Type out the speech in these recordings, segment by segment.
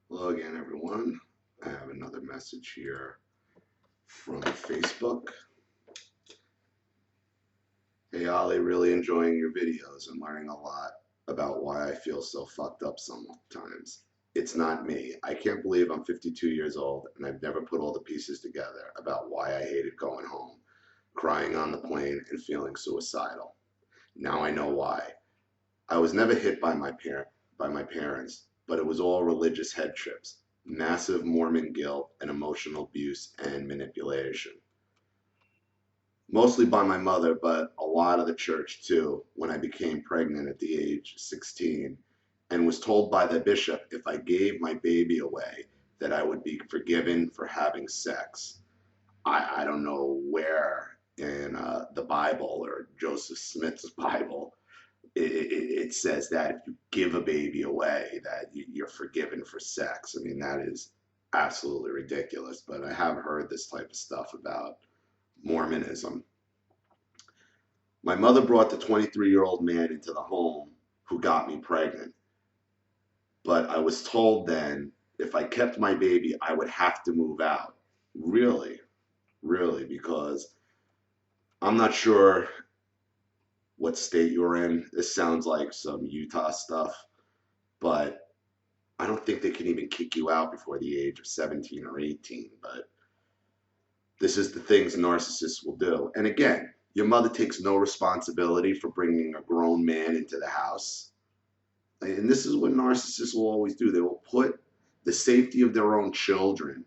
Hello again, everyone. I have another message here from Facebook. Hey, Ollie, really enjoying your videos and learning a lot about why I feel so fucked up sometimes. It's not me. I can't believe I'm 52 years old and I've never put all the pieces together about why I hated going home, crying on the plane, and feeling suicidal. Now I know why. I was never hit by my parents, but it was all religious head trips, massive Mormon guilt, and emotional abuse and manipulation. Mostly by my mother, but a lot of the church too, when I became pregnant at the age 16 and was told by the bishop if I gave my baby away that I would be forgiven for having sex. I don't know where in the Bible or Joseph Smith's Bible it says that if you give a baby away, that you're forgiven for sex. I mean, that is absolutely ridiculous. But I have heard this type of stuff about Mormonism. My mother brought the 23-year-old man into the home who got me pregnant. But I was told then if I kept my baby, I would have to move out. Really? Really? Because I'm not sure what state you're in. This sounds like some Utah stuff, but I don't think they can even kick you out before the age of 17 or 18. But this is the things narcissists will do. And again, your mother takes no responsibility for bringing a grown man into the house. And this is what narcissists will always do. They will put the safety of their own children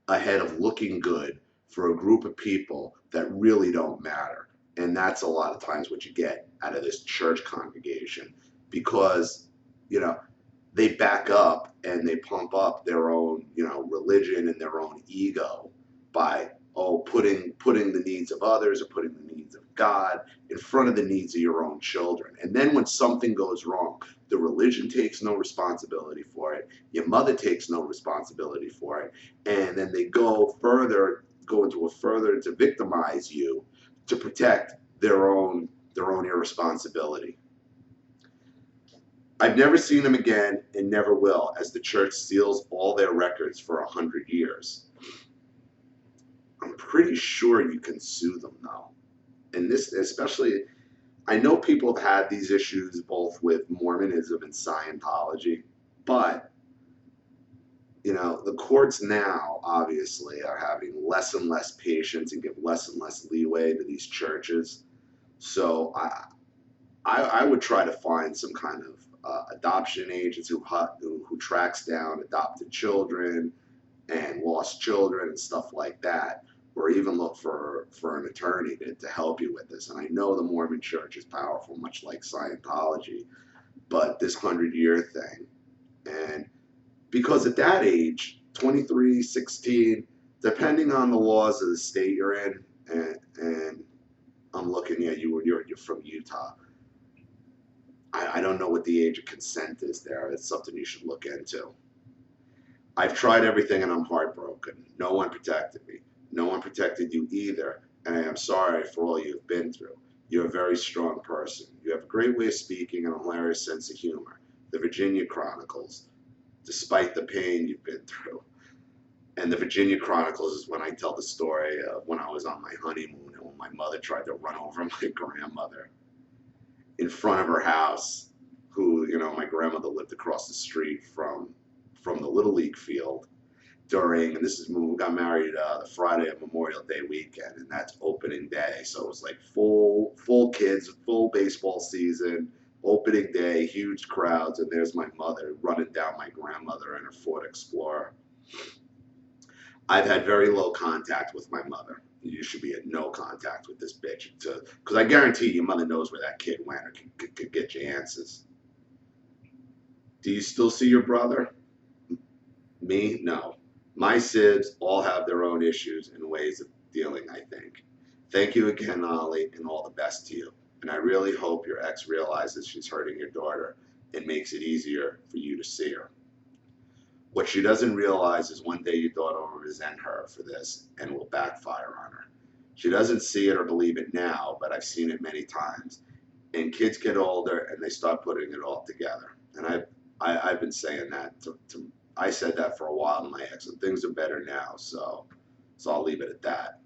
ahead of looking good for a group of people that really don't matter. And that's a lot of times what you get out of this church congregation because, you know, they back up and they pump up their own, religion and their own ego by putting the needs of others or putting the needs of God in front of the needs of your own children. And then when something goes wrong, the religion takes no responsibility for it. Your mother takes no responsibility for it. And then they go into a further to victimize you to protect their own irresponsibility. I've never seen them again and never will, as the church seals all their records for 100 years. I'm pretty sure you can sue them though. And this, especially, I know people have had these issues both with Mormonism and Scientology, but the courts now obviously are having less and less patience and give less and less leeway to these churches. So I would try to find some kind of adoption agents who tracks down adopted children and lost children and stuff like that, or even look for an attorney to help you with this. And I know the Mormon Church is powerful, much like Scientology, but this 100-year thing, and because at that age, 23, 16, depending on the laws of the state you're in, and I'm looking at you, you're from Utah. I don't know what the age of consent is there. It's something you should look into. I've tried everything and I'm heartbroken. No one protected me. No one protected you either. And I am sorry for all you've been through. You're a very strong person. You have a great way of speaking and a hilarious sense of humor. The Virginia Chronicles, despite the pain you've been through. And the Virginia Chronicles is when I tell the story of when I was on my honeymoon and when my mother tried to run over my grandmother in front of her house, who, my grandmother lived across the street from the Little League field during, and this is when we got married the Friday of Memorial Day weekend, and that's opening day. So it was like full kids, full baseball season, opening day, huge crowds, and there's my mother running down my grandmother in her Ford Explorer. I've had very low contact with my mother. You should be at no contact with this bitch, because I guarantee your mother knows where that kid went or could get you answers. Do you still see your brother? Me? No. My sibs all have their own issues and ways of dealing, I think. Thank you again, Ollie, and all the best to you. And I really hope your ex realizes she's hurting your daughter and makes it easier for you to see her. What she doesn't realize is one day your daughter will resent her for this and will backfire on her. She doesn't see it or believe it now, but I've seen it many times. And kids get older and they start putting it all together. And I've been saying that to I said that for a while to my ex, and things are better now. So I'll leave it at that.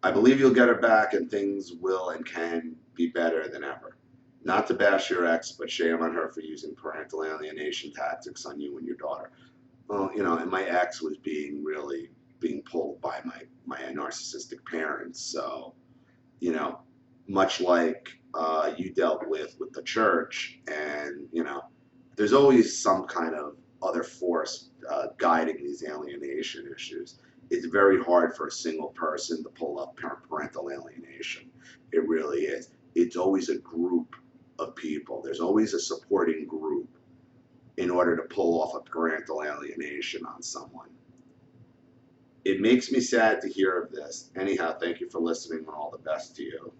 I believe you'll get her back, and things will and can be better than ever. Not to bash your ex, but shame on her for using parental alienation tactics on you and your daughter. Well, and my ex was being pulled by my narcissistic parents. So, you know, much like you dealt with the church, and there's always some kind of other force guiding these alienation issues. It's very hard for a single person to pull up parental alienation. It really is. It's always a group of people. There's always a supporting group in order to pull off a parental alienation on someone. It makes me sad to hear of this. Anyhow, thank you for listening, and all the best to you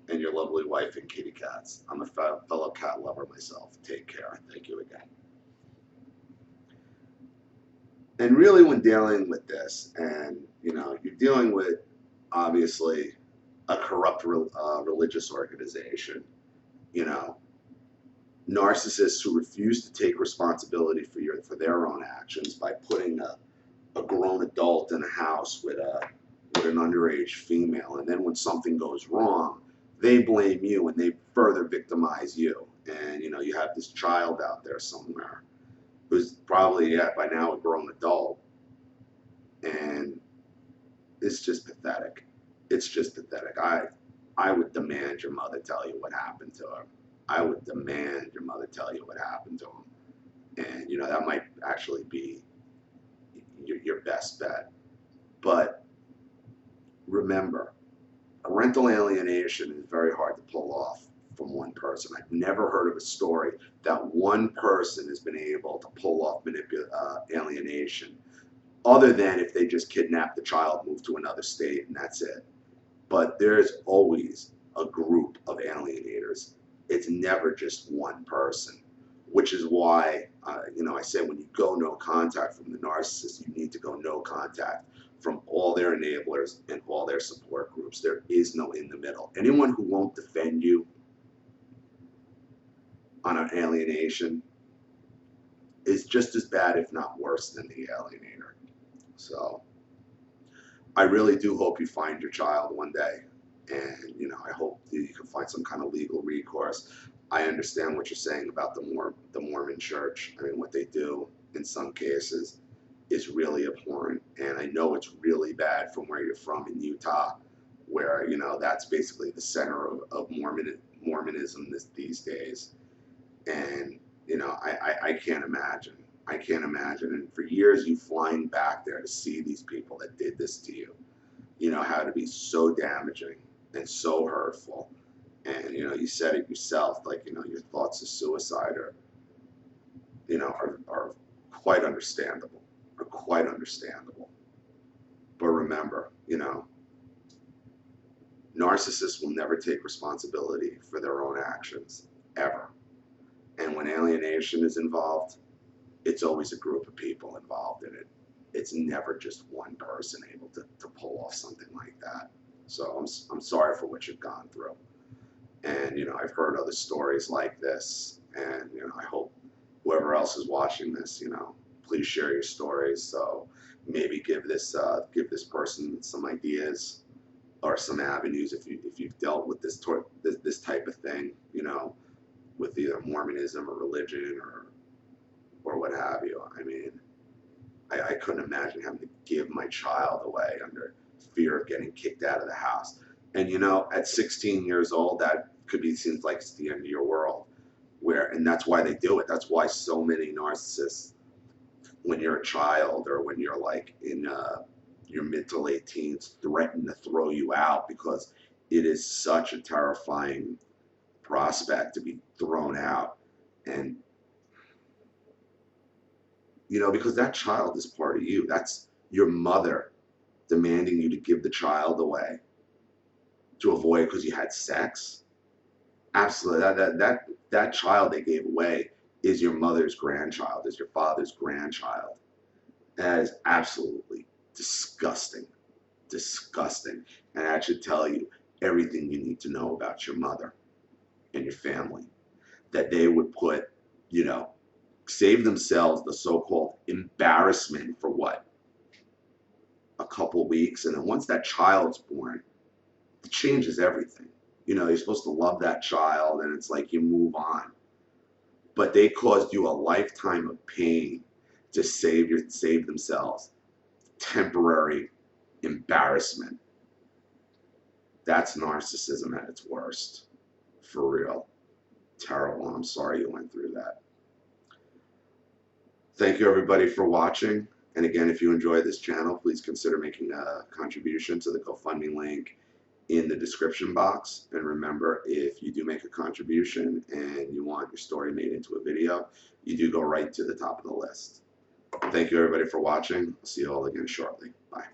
and your lovely wife and kitty cats. I'm a fellow cat lover myself. Take care. Thank you again. And really, when dealing with this, and you're dealing with obviously a corrupt religious organization, you know, narcissists who refuse to take responsibility for their own actions by putting a grown adult in a house with an underage female, and then when something goes wrong, they blame you and they further victimize you. And you have this child out there somewhere who's probably by now a grown adult, and it's just pathetic. It's just pathetic. I would demand your mother tell you what happened to her. I would demand your mother tell you what happened to him. And that might actually be your best bet. But remember, parental alienation is very hard to pull off from one person. I've never heard of a story that one person has been able to pull off alienation, other than if they just kidnap the child, move to another state, and that's it. But there's always a group of alienators. It's never just one person, which is why, I say when you go no contact from the narcissist, you need to go no contact from all their enablers and all their support groups. There is no in the middle. Anyone who won't defend you on an alienation is just as bad, if not worse, than the alienator. So I really do hope you find your child one day, and I hope that you can find some kind of legal recourse. I understand what you're saying about the Mormon Church. I mean, what they do in some cases is really abhorrent, and I know it's really bad from where you're from in Utah, where that's basically the center of Mormonism these days. And I can't imagine. I can't imagine. And for years, you flying back there to see these people that did this to you, how to be so damaging and so hurtful. And you said it yourself, like your thoughts of suicide are quite understandable. Are quite understandable. But remember, narcissists will never take responsibility for their own actions, ever. And when alienation is involved, it's always a group of people involved in it. It's never just one person able to pull off something like that. So I'm sorry for what you've gone through. And I've heard other stories like this, and I hope whoever else is watching this, please share your stories. So maybe give this person some ideas or some avenues if you've dealt with this type of thing, with either Mormonism or religion or what have you. I mean, I couldn't imagine having to give my child away under fear of getting kicked out of the house. And at 16 years old, that seems like it's the end of your world. And that's why they do it. That's why so many narcissists, when you're a child or when you're like in your mid to late teens, threaten to throw you out, because it is such a terrifying prospect to be thrown out. And because that child is part of you. That's your mother demanding you to give the child away to avoid because you had sex. Absolutely. That child they gave away is your mother's grandchild, is your father's grandchild. That is absolutely disgusting. Disgusting. And that should tell you everything you need to know about your mother and your family. That they would put, save themselves the so-called embarrassment for what? A couple weeks. And then once that child's born, it changes everything. You know, you're supposed to love that child and it's like you move on. But they caused you a lifetime of pain to save themselves temporary embarrassment. That's narcissism at its worst. For real. Terrible. I'm sorry you went through that. Thank you everybody for watching. And again, if you enjoy this channel, please consider making a contribution to the GoFundMe link in the description box. And remember, if you do make a contribution and you want your story made into a video, you do go right to the top of the list. Thank you everybody for watching. I'll see you all again shortly. Bye.